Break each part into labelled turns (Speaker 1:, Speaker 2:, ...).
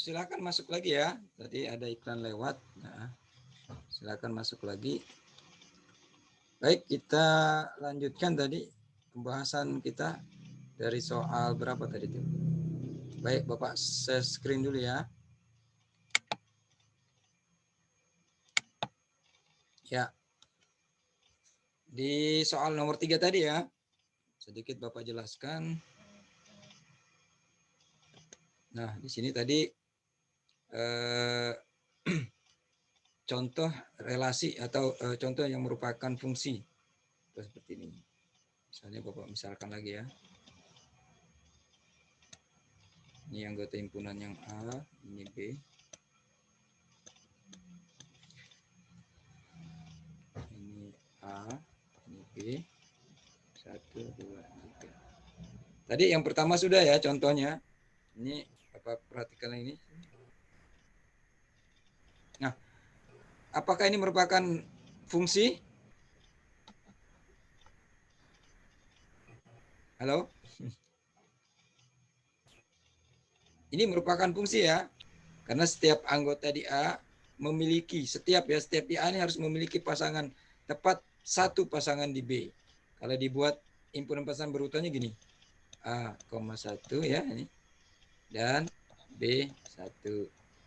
Speaker 1: silakan masuk lagi ya. Tadi ada iklan lewat. Nah, silakan masuk lagi. Baik, kita lanjutkan tadi pembahasan kita dari soal berapa tadi itu. Baik, Bapak share screen dulu ya. Ya. Di soal nomor 3 tadi ya. Sedikit Bapak jelaskan. Nah, di sini tadi contoh relasi atau contoh yang merupakan fungsi seperti ini. Misalnya Bapak misalkan lagi ya. Ini anggota himpunan yang A, ini B. Ini A, ini B. 1, 2, 3. Tadi yang pertama sudah ya contohnya. Ini Bapak perhatikan ini. Nah, apakah ini merupakan fungsi? Halo? Ini merupakan fungsi ya. Karena setiap anggota di A memiliki, setiap di A ini harus memiliki pasangan tepat satu pasangan di B. Kalau dibuat himpunan pasangan berurutannya gini. A, 1 ya ini. Dan B1.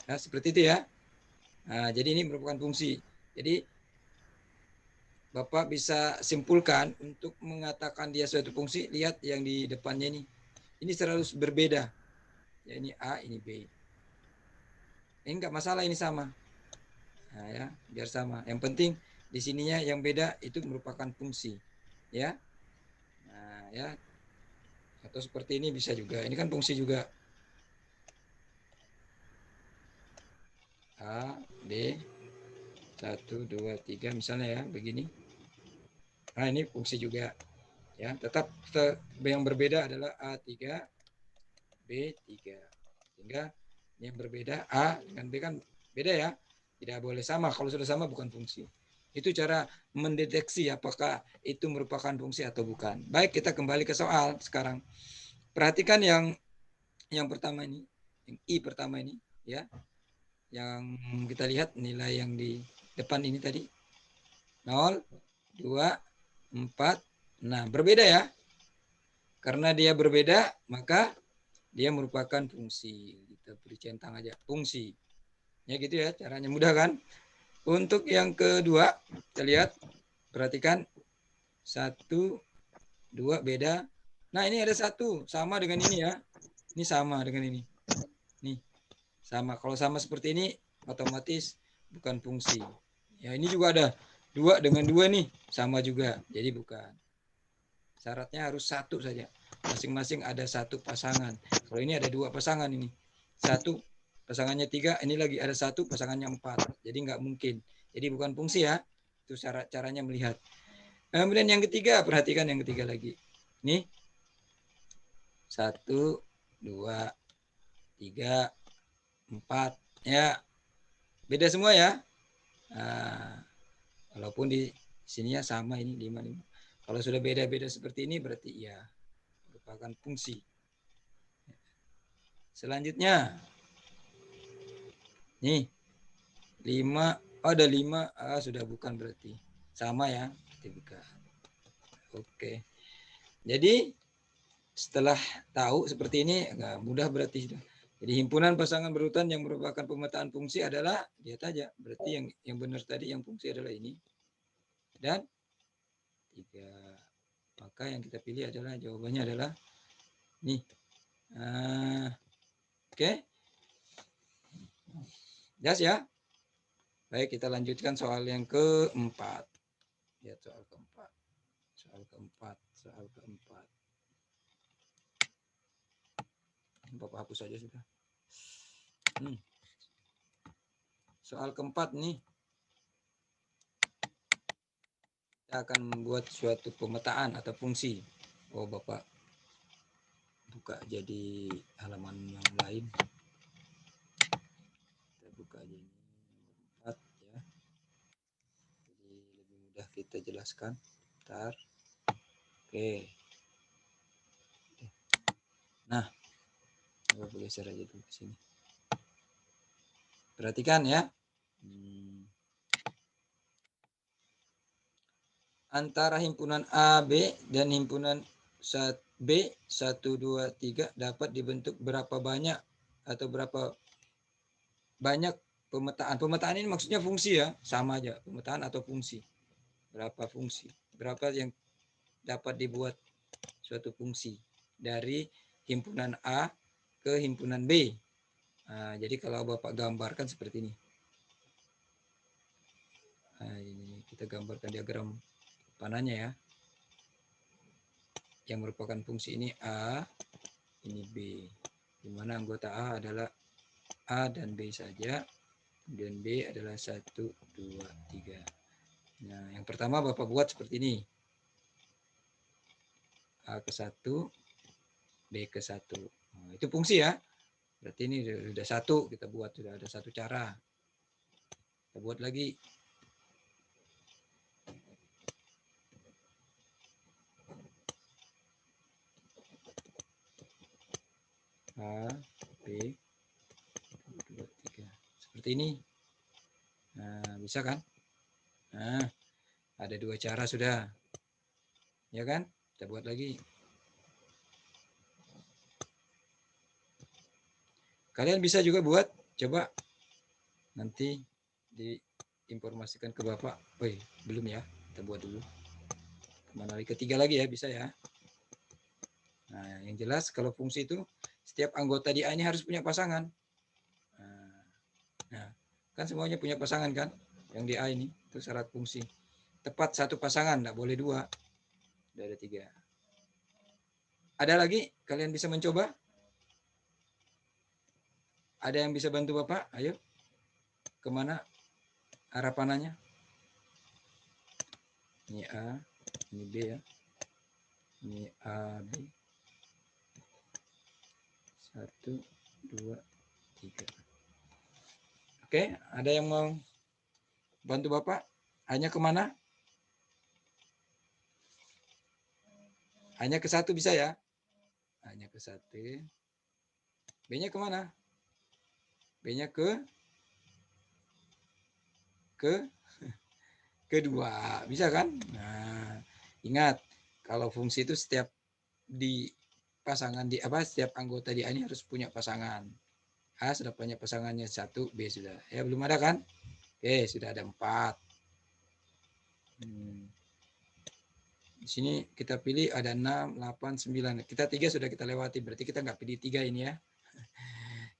Speaker 1: Nah, seperti itu ya. Nah, jadi ini merupakan fungsi. Jadi Bapak bisa simpulkan untuk mengatakan dia suatu fungsi, lihat yang di depannya ini. Ini selalu berbeda. Ya, ini A, ini B. Ini enggak masalah, ini sama. Nah, ya, biar sama. Yang penting di sininya yang beda itu merupakan fungsi. Ya. Nah, ya. Atau seperti ini bisa juga. Ini kan fungsi juga. A, B, 1, 2, 3 misalnya ya, begini. Nah, ini fungsi juga. Ya, tetap yang berbeda adalah A3, B3. Sehingga yang berbeda A dengan B kan beda ya. Tidak boleh sama. Kalau sudah sama bukan fungsi. Itu cara mendeteksi apakah itu merupakan fungsi atau bukan. Baik, kita kembali ke soal sekarang. Perhatikan yang pertama ini, yang I pertama ini ya. Yang kita lihat nilai yang di depan ini tadi 0, 2, 4. Nah, berbeda ya. Karena dia berbeda, maka dia merupakan fungsi. Kita beri centang aja, fungsi. Ya gitu ya, caranya mudah kan? Untuk yang kedua, kita lihat, perhatikan. 1, 2 beda. Nah, ini ada 1, sama dengan ini ya. Ini sama dengan ini. Nih, sama. Kalau sama seperti ini, otomatis bukan fungsi. Ya, ini juga ada 2 dengan 2 nih, sama juga. Jadi bukan. Syaratnya harus 1 saja. Masing-masing ada 1 pasangan. Kalau ini ada 2 pasangan ini. 1 pasangannya 3, ini lagi ada 1 pasangannya 4. Jadi nggak mungkin. Jadi bukan fungsi ya. Itu caranya melihat. Kemudian yang ketiga, perhatikan yang ketiga lagi. Nih. 1, 2, 3, 4. Ya. Beda semua ya. Nah, walaupun di sininya sama ini 5, 5. Kalau sudah beda-beda seperti ini berarti ya merupakan fungsi. Selanjutnya, nih 5, oh ada 5, sudah bukan berarti sama ya, berarti bukan. Oke, jadi setelah tahu seperti ini agak mudah berarti. Jadi himpunan pasangan berurutan yang merupakan pemetaan fungsi adalah lihat aja, berarti yang benar tadi yang fungsi adalah ini dan 3. Maka yang kita pilih adalah jawabannya adalah nih. Oke. Jelas ya? Baik, kita lanjutkan soal yang keempat. Lihat soal keempat. Soal keempat. Bapak hapus saja sudah. Soal keempat nih. Kita akan membuat suatu pemetaan atau fungsi. Oh, Bapak buka jadi halaman yang lain. Kita buka aja ini nomor 4 ya. Jadi lebih mudah kita jelaskan. Bentar. Oke. Nah, coba geser aja dulu ke sini. Perhatikan ya. Antara himpunan A, B, dan himpunan B, 1, 2, 3 dapat dibentuk berapa banyak atau berapa banyak pemetaan. Pemetaan ini maksudnya fungsi ya. Sama aja, pemetaan atau fungsi. Berapa fungsi. Berapa yang dapat dibuat suatu fungsi dari himpunan A ke himpunan B. Nah, jadi kalau Bapak gambarkan seperti ini. Nah, ini kita gambarkan diagram panahnya ya. Yang merupakan fungsi ini A, ini B. Di mana anggota A adalah A dan B saja. Kemudian B adalah 1, 2, 3. Nah, yang pertama Bapak buat seperti ini. A ke 1, B ke 1. Nah, itu fungsi ya. Berarti ini sudah satu kita buat, sudah ada satu cara. Kita buat lagi. A, B, 2, 3. Seperti ini. Nah, bisa kan? Nah, ada dua cara sudah. Ya kan? Kita buat lagi. Kalian bisa juga buat, coba nanti diinformasikan ke Bapak. Woi, belum ya? Kita buat dulu. Kemana lagi? Ketiga lagi ya, bisa ya. Nah, yang jelas kalau fungsi itu setiap anggota di A ini harus punya pasangan. Nah, kan semuanya punya pasangan kan? Yang di A ini, itu syarat fungsi. Tepat satu pasangan, tidak boleh dua. Sudah ada 3. Ada lagi? Kalian bisa mencoba? Ada yang bisa bantu Bapak? Ayo. Kemana arah panahnya? Ini A, ini B ya. Ini A, B. 1, 2, 3. Oke, ada yang mau bantu Bapak? Hanya kemana? Hanya ke 1 bisa ya? Hanya ke 1. B-nya kemana? B-nya kedua, bisa kan? Nah, ingat kalau fungsi itu setiap di pasangan di apa setiap anggota di A ini harus punya pasangan. A sudah punya pasangannya 1, B sudah. Ya belum ada kan? Oke, sudah ada 4. Di sini kita pilih ada 6, 8, 9. Kita 3 sudah kita lewati, berarti kita nggak pilih 3 ini ya.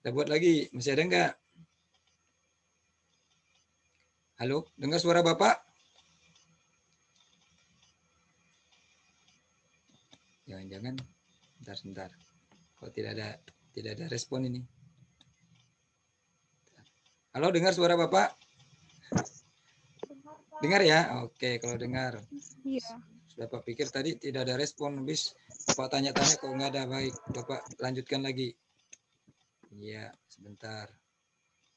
Speaker 1: Kita buat lagi, masih ada nggak? Halo, dengar suara Bapak? Jangan-jangan sebentar. Kok tidak ada respon ini. Halo, dengar suara Bapak? Dengar ya? Oke, kalau dengar.
Speaker 2: Iya.
Speaker 1: Bapak pikir tadi tidak ada respon, habis Bapak tanya-tanya kok nggak ada. Baik, Bapak lanjutkan lagi. Iya, sebentar.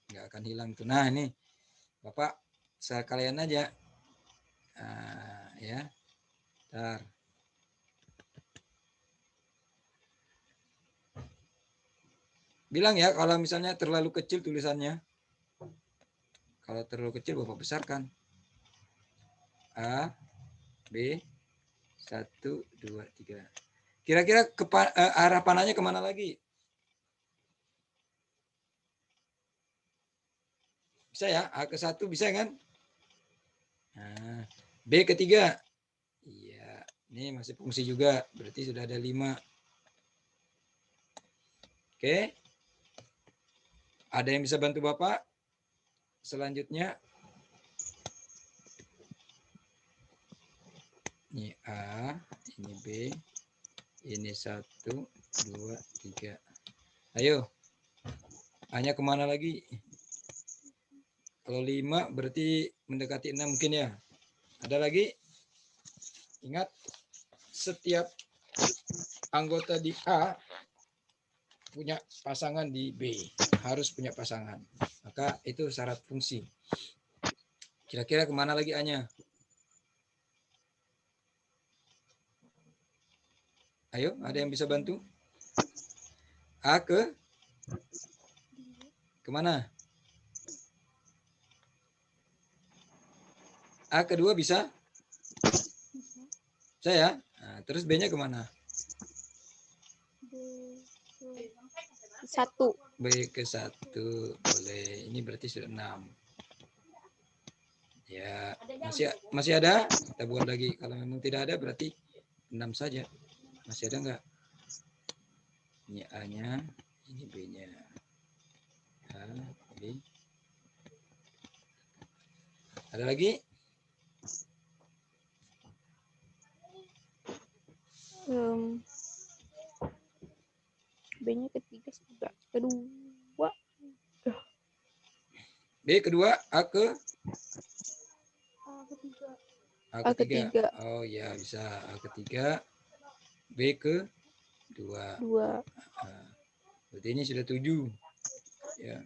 Speaker 1: Nggak akan hilang tuh. Nah, ini Bapak sekalian aja. Nah, ya. Bentar. Bilang ya kalau misalnya terlalu kecil tulisannya. Kalau terlalu kecil Bapak besarkan. A, B, 1, 2, 3. Kira-kira arah panahnya kemana lagi? Bisa ya? A ke 1 bisa kan? Nah, B ke 3. Iya, ini masih fungsi juga. Berarti sudah ada 5. Oke. Ada yang bisa bantu Bapak? Selanjutnya. Ini A, ini B, ini 1, 2, 3. Ayo. A-nya kemana lagi? Kalau 5 berarti mendekati 6 mungkin ya. Ada lagi? Ingat, setiap anggota di A punya pasangan di B. Harus punya pasangan. Maka itu syarat fungsi. Kira-kira kemana lagi A-nya? Ayo, ada yang bisa bantu? A ke? Kemana? A kedua bisa? Saya. Nah, terus B-nya kemana?
Speaker 2: Satu.
Speaker 1: B ke 1 boleh. Ini berarti sudah 6. Ya, masih ada? Kita buat lagi. Kalau memang tidak ada berarti 6 saja. Masih ada enggak? Ini A-nya, ini B-nya. A, B. Ada lagi?
Speaker 2: B-nya ketiga, kedua.
Speaker 1: B kedua, A ke?
Speaker 2: A ketiga.
Speaker 1: Oh ya, bisa. A ketiga, B ke 2. Nah, berarti ini sudah 7. Ya.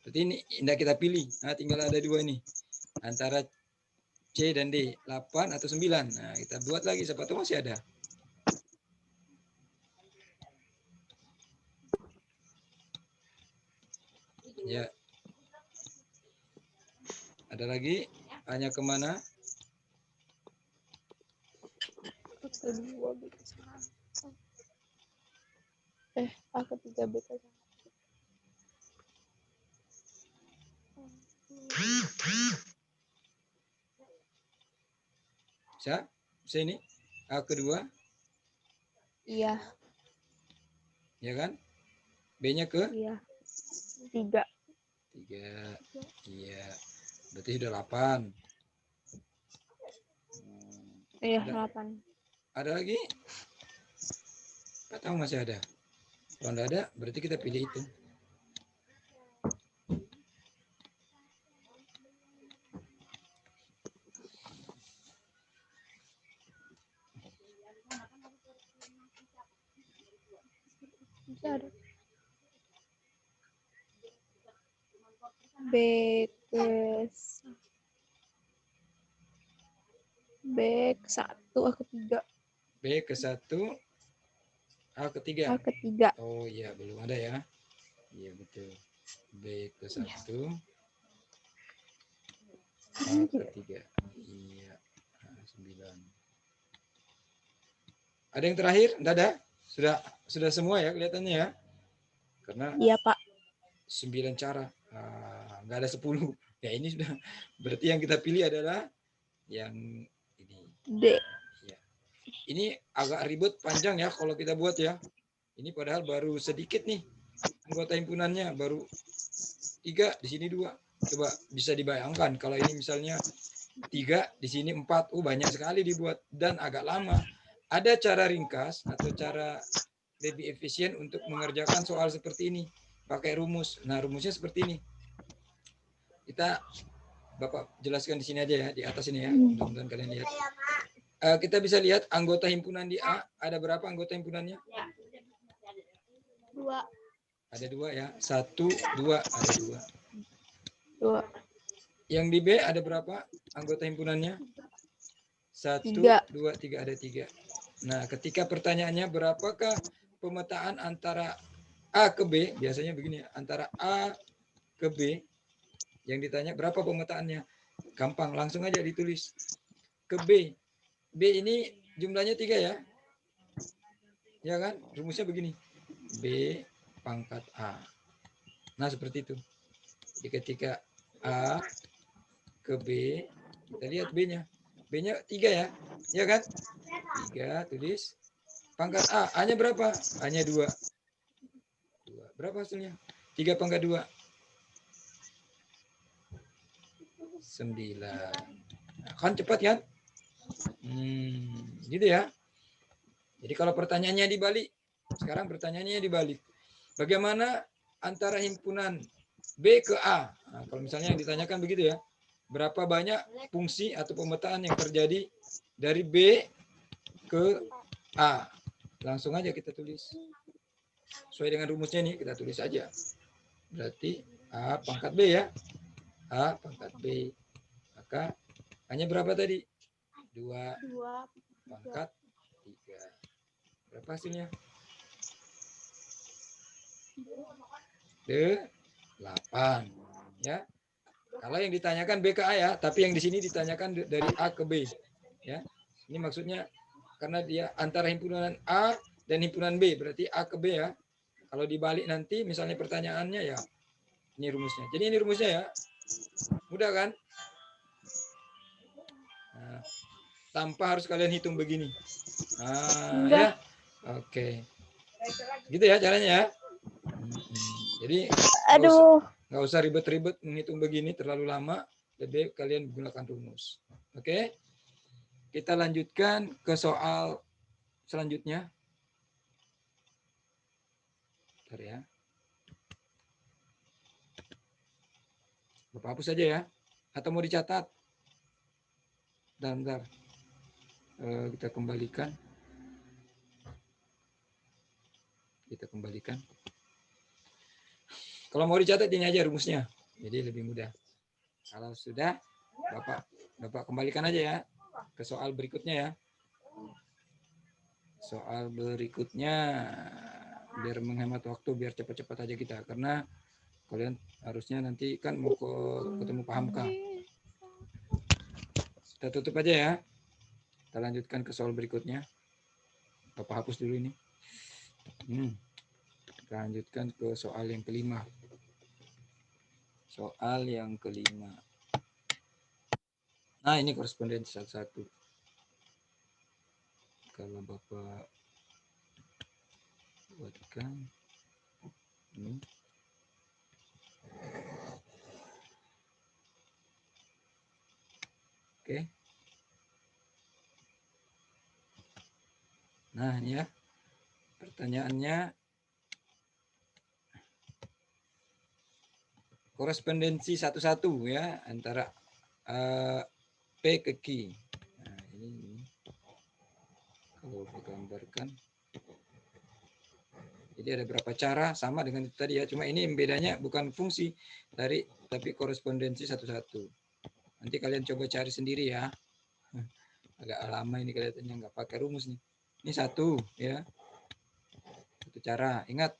Speaker 1: Berarti ini tidak kita pilih. Nah, tinggal ada 2 nih. Antara C dan D, 8 atau 9. Nah, kita buat lagi, siapa tahu masih ada. Ya. Ada lagi? Hanya kemana?
Speaker 2: Kedua, B ke 1. A ketiga, B ke 1.
Speaker 1: Bisa? Bisa ini? A kedua?
Speaker 2: Iya.
Speaker 1: Ya kan? B-nya ke?
Speaker 2: Iya. 3.
Speaker 1: 3. Iya. Berarti sudah 8.
Speaker 2: Iya, 8.
Speaker 1: Ada lagi? Nggak tahu masih ada. Kalau nggak ada, berarti kita pilih itu.
Speaker 2: Bisa ada. B ke 1, A ketiga.
Speaker 1: B ke 1, A ketiga.
Speaker 2: A ketiga.
Speaker 1: Oh iya, belum ada ya. Iya betul. B ke 1, A ketiga. Iya. 9. Ada yang terakhir? Enggak ada? Sudah semua ya kelihatannya ya. Karena
Speaker 2: Iya, Pak.
Speaker 1: 9 cara. Enggak ada 10. Ya ini sudah berarti yang kita pilih adalah yang ini.
Speaker 2: D.
Speaker 1: Ya. Ini agak ribet panjang ya kalau kita buat ya. Ini padahal baru sedikit nih anggota himpunannya, baru 3, di sini 2. Coba bisa dibayangkan kalau ini misalnya 3, di sini 4. Banyak sekali dibuat dan agak lama. Ada cara ringkas atau cara lebih efisien untuk mengerjakan soal seperti ini. Pakai rumus. Nah, rumusnya seperti ini. Kita Bapak jelaskan di sini aja ya, di atas ini ya. Mudah-mudahan kalian lihat. Kita bisa lihat anggota himpunan di A. Ada berapa anggota himpunannya?
Speaker 2: 2.
Speaker 1: Ada 2 ya. 1, 2, ada 2.
Speaker 2: 2.
Speaker 1: Yang di B ada berapa anggota himpunannya? 1, 2, 3, ada 3. Nah, ketika pertanyaannya berapakah pemetaan antara A ke B, biasanya begini, antara A ke B, yang ditanya berapa pemetaannya? Gampang, langsung aja ditulis. Ke B. B ini jumlahnya 3 ya. Ya kan? Rumusnya begini. B pangkat A. Nah, seperti itu. Jadi ketika A ke B, kita lihat B-nya. B-nya 3 ya. Ya kan? 3, tulis. Pangkat A. A-nya berapa? A-nya 2. 2. Berapa hasilnya? 3 pangkat 2. 9. Nah, kan cepat kan? Gitu ya. Jadi kalau pertanyaannya dibalik, sekarang pertanyaannya dibalik. Bagaimana antara himpunan B ke A? Nah, kalau misalnya yang ditanyakan begitu ya, berapa banyak fungsi atau pemetaan yang terjadi dari B ke A? Langsung aja kita tulis. Sesuai dengan rumusnya nih, kita tulis aja. Berarti A pangkat B ya. A pangkat B. Maka hanya berapa tadi? 2 pangkat 3. Berapa hasilnya? 8. Ya. Kalau yang ditanyakan B ke A ya, tapi yang di sini ditanyakan dari A ke B. Ya, ini maksudnya karena dia antara himpunan A dan himpunan B, berarti A ke B ya. Kalau dibalik nanti misalnya pertanyaannya ya, ini rumusnya. Jadi ini rumusnya ya, mudah kan? Nah, tanpa harus kalian hitung begini. Nah, ya, oke. Gitu ya caranya ya. Jadi
Speaker 2: Aduh.
Speaker 1: nggak usah ribet-ribet menghitung begini terlalu lama. Lebih kalian gunakan rumus. Oke. Kita lanjutkan ke soal selanjutnya. Bentar ya. Bapak hapus saja ya. Atau mau dicatat? Bentar. Kita kembalikan. Kalau mau dicatat ini aja rumusnya. Jadi lebih mudah. Kalau sudah, Bapak kembalikan aja ya ke soal berikutnya ya. Soal berikutnya biar menghemat waktu, biar cepat-cepat aja kita, karena kalian harusnya nanti kan mau ketemu Pak Hamka. Kita tutup aja ya. Kita lanjutkan ke soal berikutnya. Bapak hapus dulu ini. Kita lanjutkan ke soal yang kelima. Soal yang kelima. Nah, ini korespondensi satu-satu. Kalau Bapak buatkan ini. Oke. Nah, ini ya. Pertanyaannya korespondensi satu-satu ya antara P ke Q. Nah, ini kalau digambarkan. Jadi ada berapa cara, sama dengan itu tadi ya. Cuma ini bedanya bukan fungsi dari, tapi korespondensi satu-satu. Nanti kalian coba cari sendiri ya. Agak lama ini kelihatannya nggak pakai rumus nih. Ini satu ya. Satu cara. Ingat,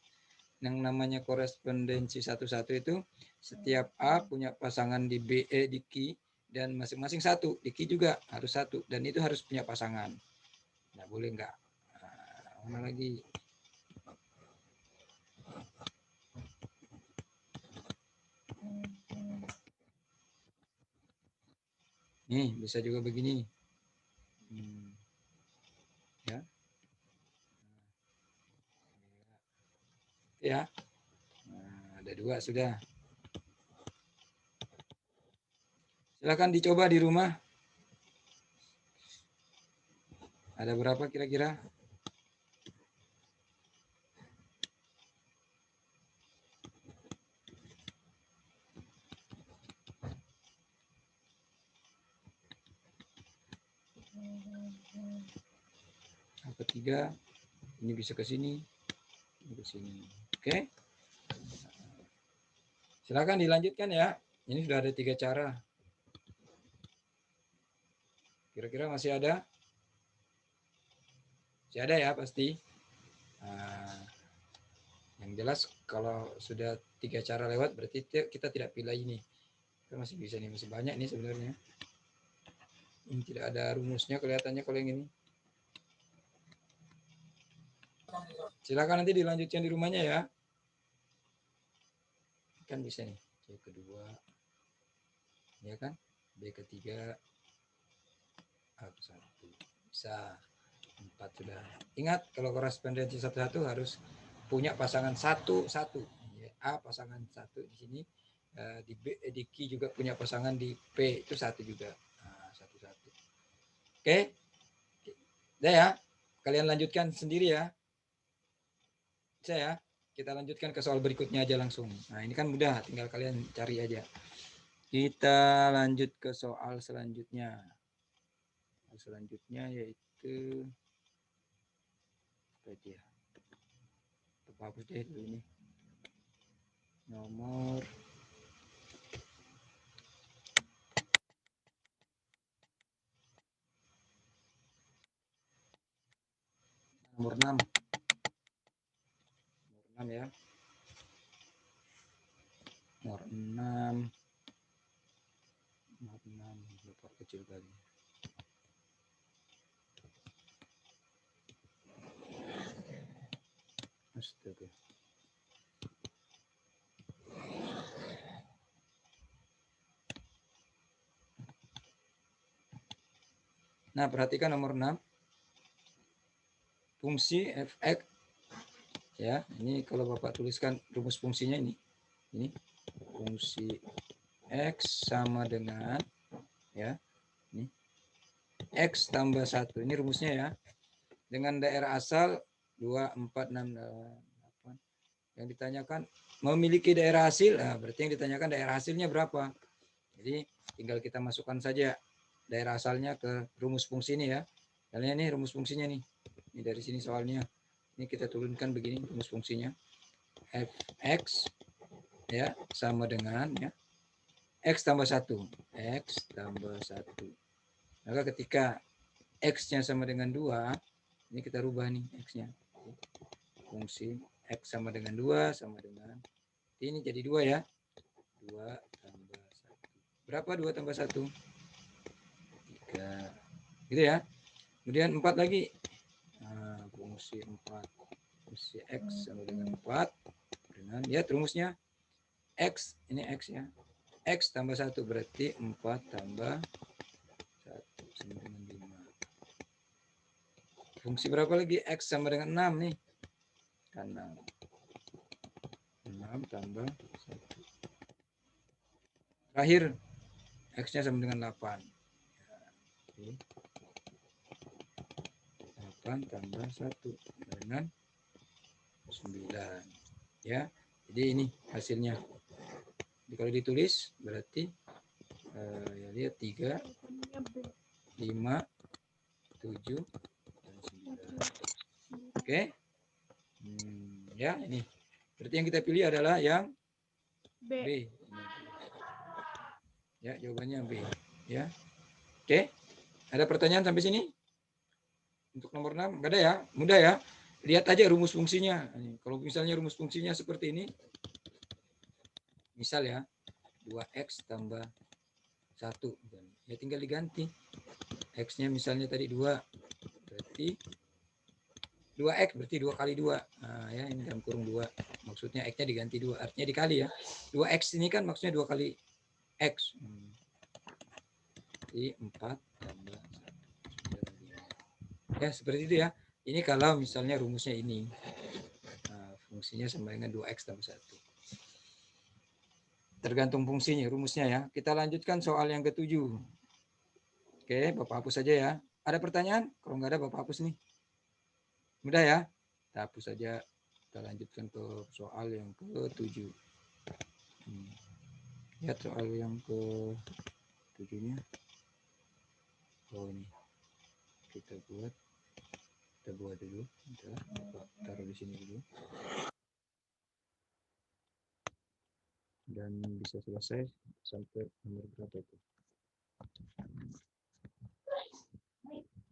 Speaker 1: yang namanya korespondensi satu-satu itu setiap A punya pasangan di B, di Q, dan masing-masing satu. Di Q juga harus satu. Dan itu harus punya pasangan. Nggak boleh nggak. Nah, mana lagi? Nih, bisa juga begini. Ya. Ya. Nah, ada dua sudah. Silakan dicoba di rumah. Ada berapa kira-kira? Ketiga, ini bisa ke sini, ini ke sini. Oke. Silakan dilanjutkan ya. Ini sudah ada 3 cara. Kira-kira masih ada? Masih ada ya pasti. Nah, yang jelas kalau sudah 3 cara lewat berarti kita tidak pilih ini. Kita masih bisa nih, masih banyak nih sebenarnya. Ini tidak ada rumusnya kelihatannya kalau yang ini. Silakan nanti dilanjutkan di rumahnya ya. Kan bisa nih. C kedua. Ya kan? B ketiga. A satu. Bisa. 4 sudah. Ingat kalau korespondensi satu-satu harus punya pasangan satu-satu. A pasangan satu di sini. Di B, di Q juga punya pasangan, di P itu satu juga. Nah, satu-satu. Oke. Udah ya. Kalian lanjutkan sendiri ya. Saya kita lanjutkan ke soal berikutnya aja langsung. Nah, ini kan mudah, tinggal kalian cari aja. Kita lanjut ke soal selanjutnya. Selanjutnya yaitu apa dia? Hapus deh dulu ini. Nomor 6. Nomor 6 ya. Nomor 6. Bapak kecil kali. Astaga. Nah, perhatikan nomor 6. Fungsi fx, ya, ini kalau Bapak tuliskan rumus fungsinya ini fungsi x sama dengan, ya, ini x tambah 1. Ini rumusnya ya. Dengan daerah asal 2, 4, 6, 8. Yang ditanyakan memiliki daerah hasil, nah, berarti yang ditanyakan daerah hasilnya berapa. Jadi tinggal kita masukkan saja daerah asalnya ke rumus fungsi ini ya. Kalian ini rumus fungsinya nih. Ini dari sini soalnya. Ini kita turunkan begini rumus fungsinya. Fx, ya, sama dengan, ya, x tambah 1. X tambah 1. Maka ketika x-nya sama dengan 2, ini kita rubah nih x-nya. Fungsi x sama dengan 2 sama dengan, ini jadi 2 ya. 2 tambah 1. Berapa 2 tambah 1? 3. Gitu ya. Kemudian 4 lagi. Nah, fungsi 4. Fungsi x sama dengan 4. Dengan, ya, rumusnya x. Ini x ya. X tambah 1 berarti 4 tambah 1 sama dengan 5. Fungsi berapa lagi? X sama dengan 6 nih. Kan 6 tambah 1. Terakhir, X-nya sama dengan 8. Oke. 8 tambah 1 dengan 9. Ya, jadi ini hasilnya. Jadi kalau ditulis berarti ya, lihat 3, 5, 7, dan 9. Oke. Ya, ini. Berarti yang kita pilih adalah yang B. Ya, jawabannya B. Ya. Oke. Ada pertanyaan sampai sini? Untuk nomor 6, enggak ada ya? Mudah ya. Lihat aja rumus fungsinya. Kalau misalnya rumus fungsinya seperti ini. Misal ya, 2x tambah 1. Ya tinggal diganti. X-nya misalnya tadi 2. Berarti 2x berarti 2 kali 2. Nah, ya, ini dalam kurung 2. Maksudnya X-nya diganti 2. Artinya dikali ya. 2x ini kan maksudnya 2 kali X. Jadi 4 tambah 1. Ya, seperti itu ya. Ini kalau misalnya rumusnya ini. Nah, fungsinya sama dengan 2x tambah 1. Tergantung fungsinya, rumusnya ya. Kita lanjutkan soal yang ke-7. Oke, Bapak hapus saja ya. Ada pertanyaan? Kalau nggak ada, Bapak hapus nih. Mudah ya? Kita hapus saja. Kita lanjutkan ke soal yang ke-7. Lihat soal yang ke-7-nya. Oh, ini. Kita buat dulu. Kita taruh di sini dulu. Dan bisa selesai sampai nomor berapa itu?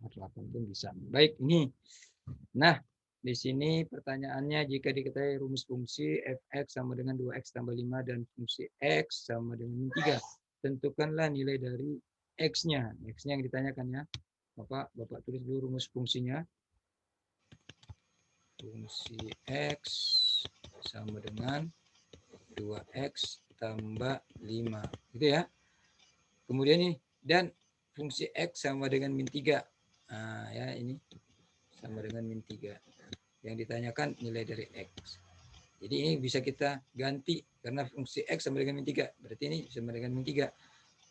Speaker 1: 8 pun bisa. Baik, ini. Nah, di sini pertanyaannya jika diketahui rumus fungsi fx sama dengan 2x tambah 5 dan fungsi x sama dengan 3. Tentukanlah nilai dari x-nya. X-nya yang ditanyakan ya. Bapak tulis dulu rumus fungsinya. Fungsi x sama dengan 2x tambah 5. Gitu ya. Kemudian ini, dan fungsi x sama dengan min 3. Nah, ya, ini sama dengan min 3. Yang ditanyakan nilai dari x. Jadi ini bisa kita ganti karena fungsi x sama dengan min 3. Berarti ini sama dengan min 3.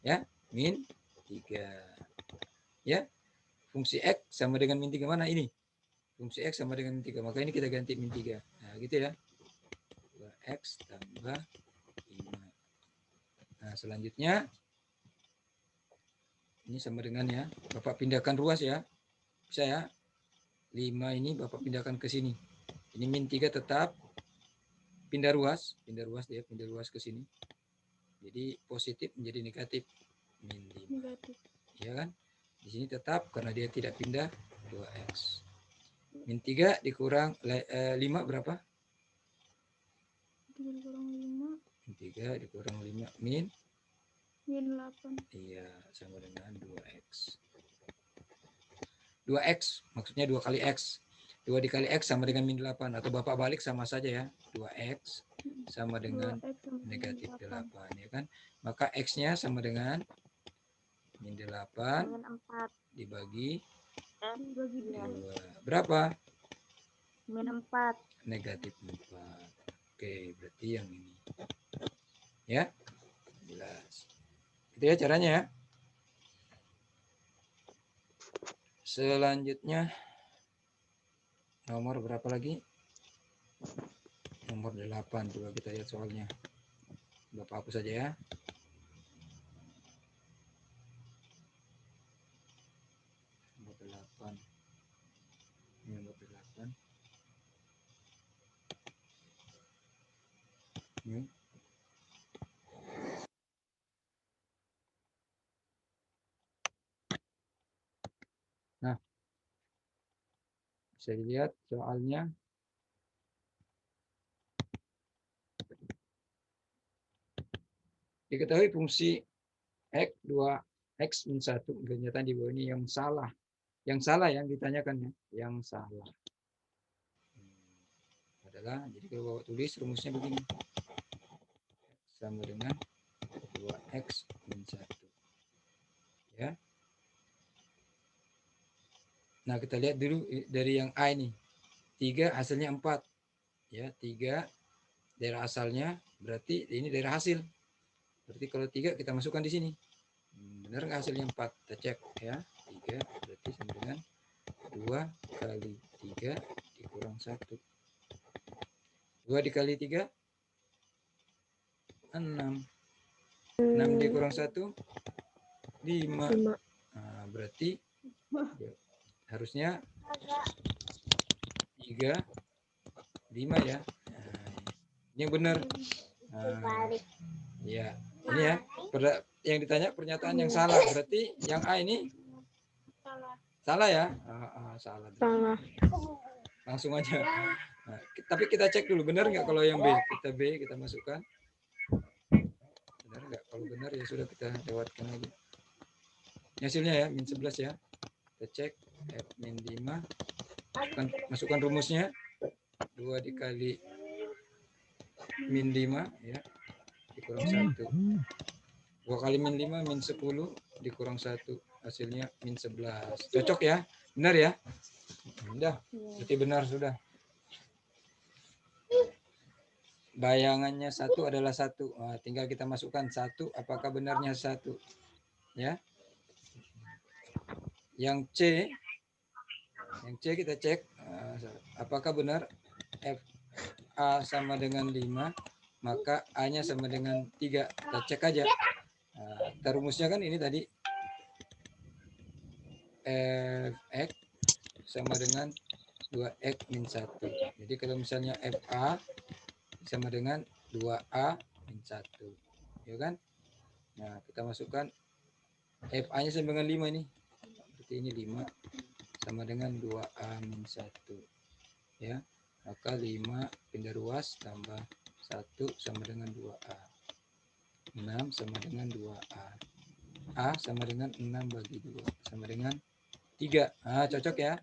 Speaker 1: Ya, min 3. Ya, fungsi x sama dengan min 3 mana ini? Fungsi x sama dengan min 3. Maka ini kita ganti min 3. Nah, gitu ya. 2x tambah 5. Nah, selanjutnya ini sama dengan ya. Bapak pindahkan ruas ya. Bisa ya. 5 ini Bapak pindahkan ke sini. Ini min 3 tetap pindah ruas ke sini. Jadi positif menjadi negatif min 5. Negatif. Ya kan? Di sini tetap karena dia tidak pindah 2x. Min 3 dikurang 5 berapa? 3 dikurang 5. Min 3 dikurang 5 min
Speaker 2: Min 8.
Speaker 1: Iya, sama dengan 2x. 2x, maksudnya 2 kali x. 2 dikali x sama dengan min 8. Atau Bapak balik sama saja ya. 2x sama dengan
Speaker 2: 2x sama dengan
Speaker 1: negatif
Speaker 2: 8.
Speaker 1: 8. Ya kan? Maka x-nya sama dengan min 8
Speaker 2: Min 4.
Speaker 1: dibagi
Speaker 2: Dibagi
Speaker 1: 2. Berapa?
Speaker 2: Min 4.
Speaker 1: Negatif 4. Oke, berarti yang ini. Ya, jelas. Itu ya caranya ya. Selanjutnya nomor berapa lagi? Nomor 8. Coba kita lihat soalnya. Bapak hapus saja ya. Nomor 8. Ini nomor 8. Ini. Nah, bisa dilihat soalnya. Diketahui fungsi x 2x min 1 pernyataan di bawah ini yang salah. Yang salah yang ditanyakan ya, yang salah. Adalah, jadi kalau bawa tulis rumusnya begini. Sama dengan 2x min 1. Ya. Nah, kita lihat dulu dari yang A ini. 3 hasilnya 4. Ya, 3 daerah asalnya berarti ini daerah hasil. Berarti kalau 3 kita masukkan di sini. Benar nggak hasilnya 4? Kita cek ya. 3 berarti sama dengan 2 kali 3 dikurang 1. 2 dikali 3 6. 6 dikurang 1 5. Nah, berarti ya, harusnya 3 5 ya. Nah, ini yang benar. Nah, ya, ini ya. Yang ditanya pernyataan yang salah. Berarti yang A ini salah ya? Salah.
Speaker 2: Salah.
Speaker 1: Langsung aja. Nah, tapi kita cek dulu benar nggak kalau yang B. Kita B kita masukkan. Benar nggak? Kalau benar ya sudah kita lewatkan lagi. Hasilnya ya min 11 ya. Kita cek F min 5. Masukkan rumusnya. 2 dikali min 5 ya. Dikurang 1. 2 kali min 5 min 10 dikurang 1. Hasilnya min 11. Cocok ya? Benar ya? Sudah. Berarti benar sudah. Bayangannya 1 adalah 1. Nah, tinggal kita masukkan 1. Apakah benarnya 1? Ya. Yang C kita cek apakah benar FA sama dengan 5, maka A-nya sama dengan 3. Kita cek aja. Nah, rumusnya kan ini tadi Fx sama dengan 2x min 1. Jadi kalau misalnya FA sama dengan 2A min 1. Ya kan? Nah, kita masukkan FA-nya sama dengan 5 nih. Berarti ini 5 sama dengan 2A min 1. Ya. Maka 5 pindah ruas tambah 1 sama dengan 2A. 6 sama dengan 2A. A sama dengan 6 bagi 2 sama dengan 3. Cocok ya?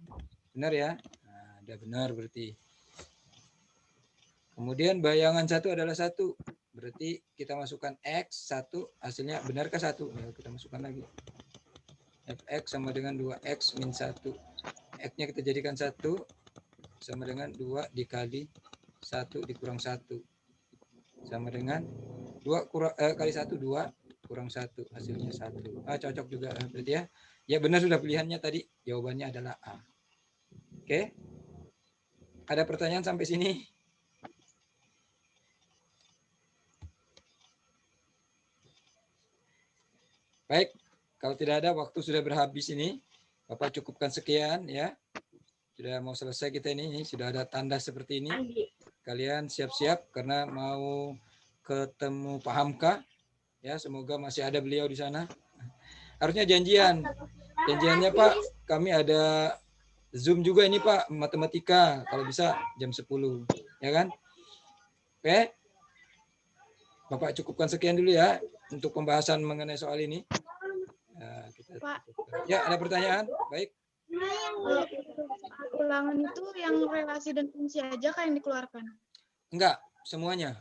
Speaker 1: Benar ya? Nah, udah benar berarti. Kemudian bayangan 1 adalah 1. Berarti kita masukkan X 1. Hasilnya benarkah 1? Ya, kita masukkan lagi. Fx sama dengan 2x min 1. X-nya kita jadikan 1 sama dengan 2 dikali 1 dikurang 1. Sama dengan 2 kali 1, 2 kurang 1. Hasilnya 1. Cocok juga berarti ya. Ya benar sudah pilihannya tadi. Jawabannya adalah A. Oke. Ada pertanyaan sampai sini? Baik. Kalau tidak ada, waktu sudah berhabis ini. Bapak cukupkan sekian ya. Sudah mau selesai kita ini. Sudah ada tanda seperti ini. Kalian siap-siap karena mau ketemu Pak Hamka. Ya, semoga masih ada beliau di sana. Harusnya janjian. Janjiannya Pak, kami ada Zoom juga ini Pak, matematika. Kalau bisa jam 10. Ya kan? Oke. Bapak cukupkan sekian dulu ya. untuk pembahasan mengenai soal ini. Nah, kita
Speaker 2: Pak.
Speaker 1: tutup. Ya, ada pertanyaan? Baik.
Speaker 2: Ulangan itu yang relasi dan fungsi aja kan yang dikeluarkan?
Speaker 1: Enggak, semuanya.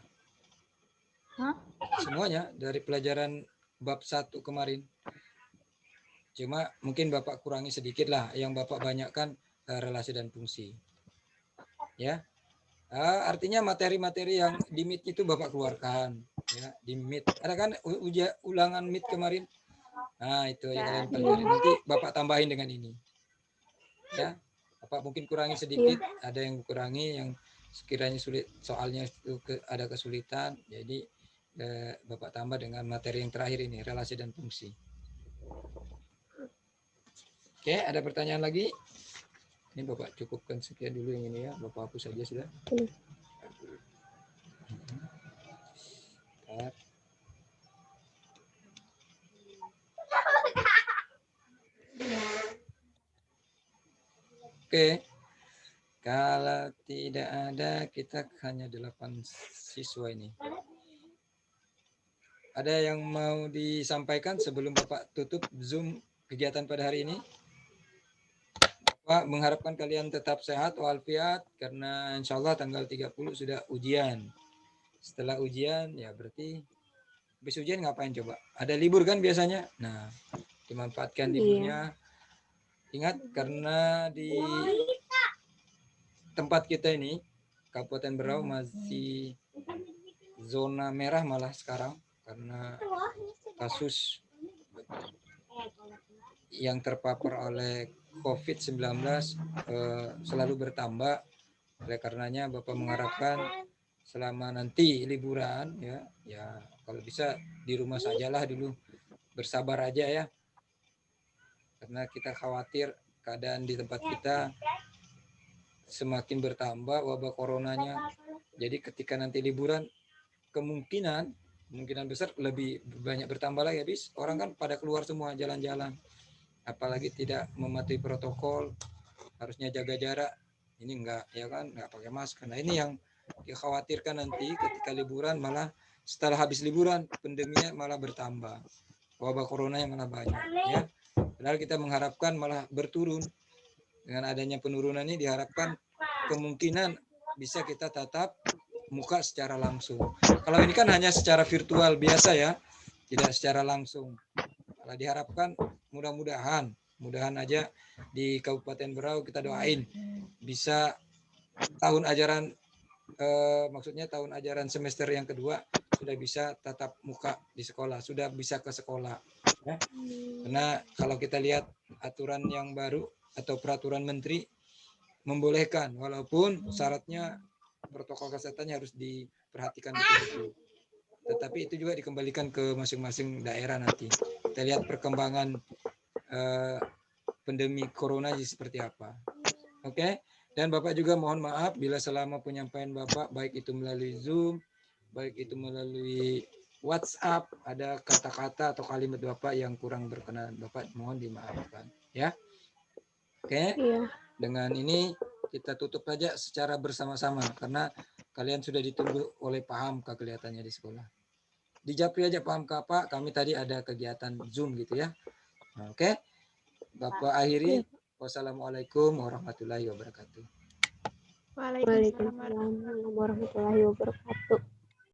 Speaker 2: Hah?
Speaker 1: Semuanya dari pelajaran bab 1 kemarin. Cuma mungkin Bapak kurangi sedikit lah, yang Bapak banyakkan relasi dan fungsi. Ya. Artinya materi-materi yang di MIT itu Bapak keluarkan. Ya, di MIT. Ada kan ulangan MIT kemarin? Nah, itu yang kalian pelajari. Nanti Bapak tambahin dengan ini. Ya. Bapak mungkin kurangi sedikit, ada yang kurangi, yang sekiranya sulit soalnya itu ada kesulitan, jadi Bapak tambah dengan materi yang terakhir ini, relasi dan fungsi. Oke, ada pertanyaan lagi? Ini Bapak cukupkan sekian dulu yang ini ya, Bapak hapus saja sudah. Oke, kalau tidak ada, kita hanya 8 siswa ini. Ada yang mau disampaikan sebelum Bapak tutup Zoom kegiatan pada hari ini? Bapak mengharapkan kalian tetap sehat walafiat, karena insya Allah tanggal 30 sudah ujian. Setelah ujian, ya berarti habis ujian ngapain coba? Ada libur kan biasanya? Nah, dimanfaatkan liburnya. Ingat, karena di tempat kita ini, Kabupaten Berau masih zona merah malah sekarang, karena kasus yang terpapar oleh COVID-19 selalu bertambah. Oleh karenanya Bapak mengharapkan selama nanti liburan ya kalau bisa di rumah sajalah dulu, bersabar aja ya, karena kita khawatir keadaan di tempat kita semakin bertambah wabah coronanya. Jadi ketika nanti liburan kemungkinan besar lebih banyak bertambah lagi, habis orang kan pada keluar semua jalan-jalan, apalagi tidak mematuhi protokol, harusnya jaga jarak, ini enggak ya kan, enggak pakai masker. Nah ini yang dikhawatirkan, nanti ketika liburan malah setelah habis liburan pandeminya malah bertambah, wabah coronanya malah banyak ya. Padahal kita mengharapkan malah berturun. Dengan adanya penurunan ini diharapkan kemungkinan bisa kita tatap muka secara langsung. Kalau ini kan hanya secara virtual biasa ya, tidak secara langsung. Kalau diharapkan mudah-mudahan aja di Kabupaten Berau kita doain bisa tahun ajaran maksudnya tahun ajaran semester yang kedua sudah bisa tatap muka di sekolah, sudah bisa ke sekolah ya. Karena kalau kita lihat aturan yang baru atau peraturan menteri membolehkan, walaupun syaratnya protokol kesehatannya harus diperhatikan betul-betul. Tetapi itu juga dikembalikan ke masing-masing daerah nanti. Kita lihat perkembangan pandemi corona seperti apa. Oke. Dan Bapak juga mohon maaf bila selama penyampaian Bapak, baik itu melalui Zoom, baik itu melalui WhatsApp, ada kata-kata atau kalimat Bapak yang kurang berkenan, Bapak mohon dimaafkan ya. Oke. Dengan ini kita tutup saja secara bersama-sama, karena kalian sudah ditunggu oleh Pak Hamka kelihatannya di sekolah. Di Japri aja Pak Hamka, Pak, kami tadi ada kegiatan Zoom gitu ya. Nah, oke. Bapak akhiri. Wassalamualaikum warahmatullahi wabarakatuh.
Speaker 2: Waalaikumsalam warahmatullahi wabarakatuh.